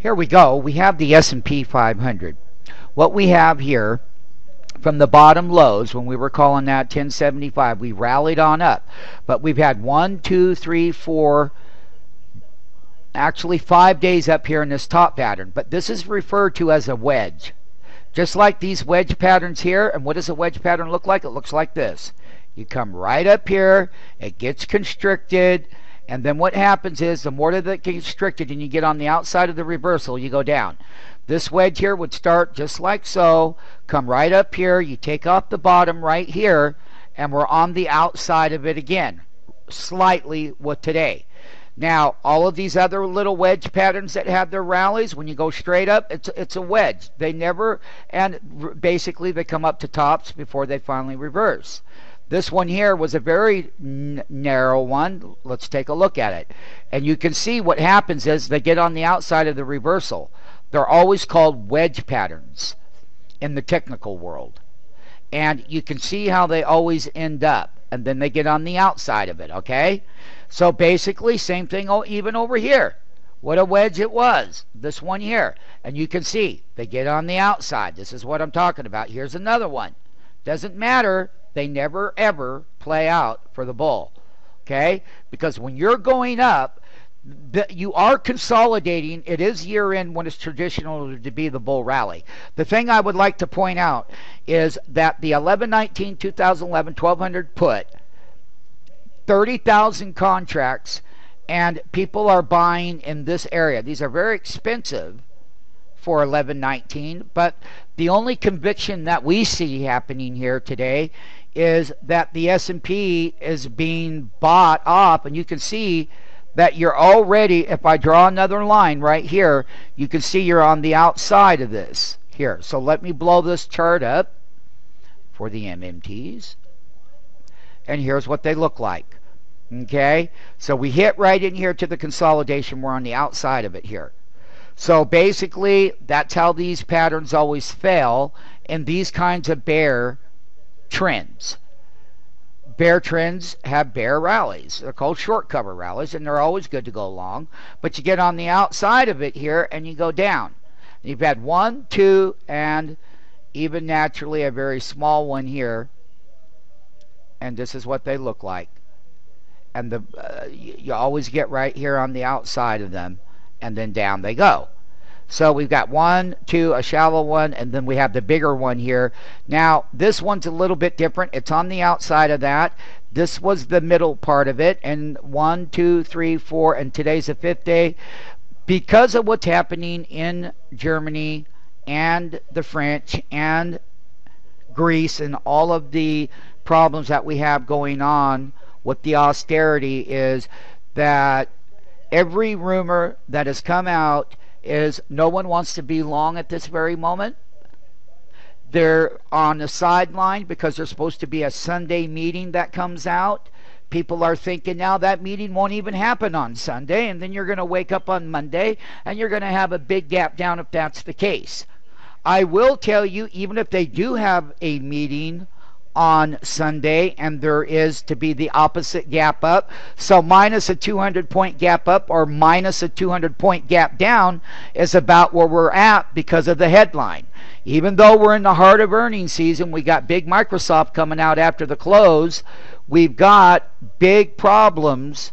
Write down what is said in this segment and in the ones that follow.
here we go. We have the S&P 500. What we have here from the bottom lows, when we were calling that 1075, we rallied on up. But we've had 1, 2, 3, 4, actually 5 days up here in this top pattern. But this is referred to as a wedge. Just like these wedge patterns here. And what does a wedge pattern look like? It looks like this. You come right up here, it gets constricted, and then what happens is the more that it gets constricted and you get on the outside of the reversal, you go down. This wedge here would start just like so, come right up here, you take off the bottom right here, and we're on the outside of it again, slightly with today. Now, all of these other little wedge patterns that have their rallies, when you go straight up, it's a wedge. They never, and basically they come up to tops before they finally reverse. This one here was a very narrow one. Let's take a look at it. And you can see what happens is they get on the outside of the reversal. They're always called wedge patterns in the technical world. And you can see how they always end up. And then they get on the outside of it, okay? So basically, same thing even over here. What a wedge it was. This one here. And you can see they get on the outside. This is what I'm talking about. Here's another one. Doesn't matter. They never, ever play out for the bull, okay? Because when you're going up, you are consolidating. It is year-end when it's traditional to be the bull rally. The thing I would like to point out is that the 11/19/2011 1200 put 30,000 contracts, and people are buying in this area. These are very expensive for 11/19, but the only conviction that we see happening here today is that the S&P is being bought off, and you can see that you're already, if I draw another line right here, you can see you're on the outside of this here. So let me blow this chart up for the MMTs, and here's what they look like. Okay, so we hit right in here to the consolidation. We're on the outside of it here. So basically, that's how these patterns always fail in these kinds of bear trends. Bear trends have bear rallies. They're called short cover rallies, and they're always good to go long. But you get on the outside of it here, and you go down. You've had 1, 2, and even naturally a very small one here. And this is what they look like. And you always get right here on the outside of them, and then down they go. So we've got 1, 2, a shallow one, and then we have the bigger one here. Now, this one's a little bit different. It's on the outside of that. This was the middle part of it, and 1, 2, 3, 4, and today's the 5th day. Because of what's happening in Germany and the French and Greece and all of the problems that we have going on with the austerity, is that every rumor that has come out is no one wants to be long at this very moment. They're on the sideline because there's supposed to be a Sunday meeting that comes out. People are thinking now that meeting won't even happen on Sunday, and then you're going to wake up on Monday and you're going to have a big gap down if that's the case. I will tell you, even if they do have a meeting on Sunday and there is to be the opposite gap up, so minus a 200-point gap up or minus a 200-point gap down is about where we're at because of the headline. Even though we're in the heart of earnings season, we got big Microsoft coming out after the close, we've got big problems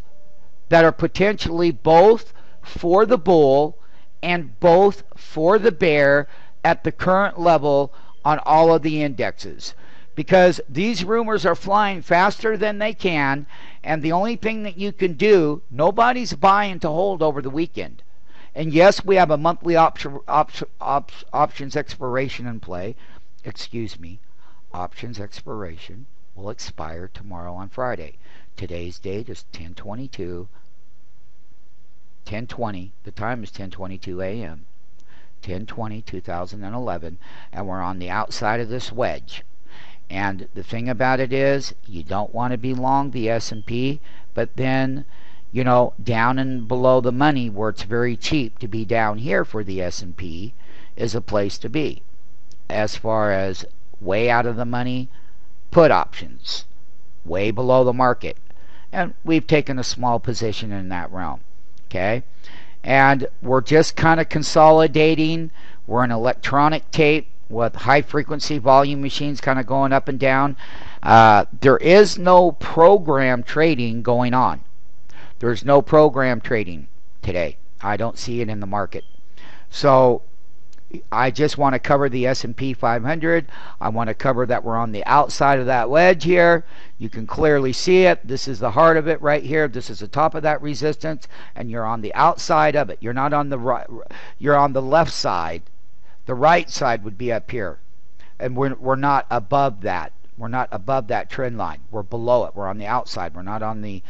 that are potentially both for the bull and both for the bear at the current level on all of the indexes. Because these rumors are flying faster than they can, and the only thing that you can do, nobody's buying to hold over the weekend. And yes, we have a monthly options expiration in play. Excuse me. Options expiration will expire tomorrow on Friday. Today's date is 10/22. 10:20. The time is 10:22 a.m. 10/20/2011, and we're on the outside of this wedge. And the thing about it is, you don't want to be long the S&P, but then, you know, down and below the money where it's very cheap to be down here for the S&P is a place to be. As far as way out of the money, put options, way below the market. And we've taken a small position in that realm, okay? And we're just kind of consolidating. We're an electronic tape with high frequency volume machines kind of going up and down. There is no program trading going on. There's no program trading today. I don't see it in the market. So I just want to cover the S&P 500. I want to cover that we're on the outside of that wedge here. You can clearly see it. This is the heart of it right here. This is the top of that resistance, and you're on the outside of it. You're not on the right. You're on the left side. The right side would be up here, and we're not above that. We're not above that trend line. We're below it. We're on the outside. We're not on the.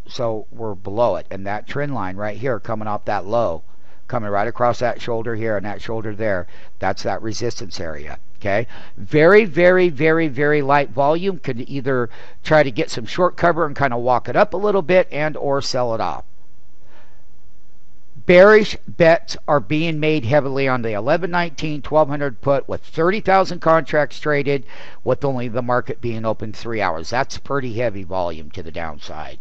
So we're below it, and that trend line right here coming off that low, coming right across that shoulder here and that shoulder there, that's that resistance area. Okay, very, very, very, very light volume. Could either try to get some short cover and kind of walk it up a little bit, and or sell it off. Bearish bets are being made heavily on the 1119 1200 put with 30,000 contracts traded, with only the market being open 3 hours. That's pretty heavy volume to the downside.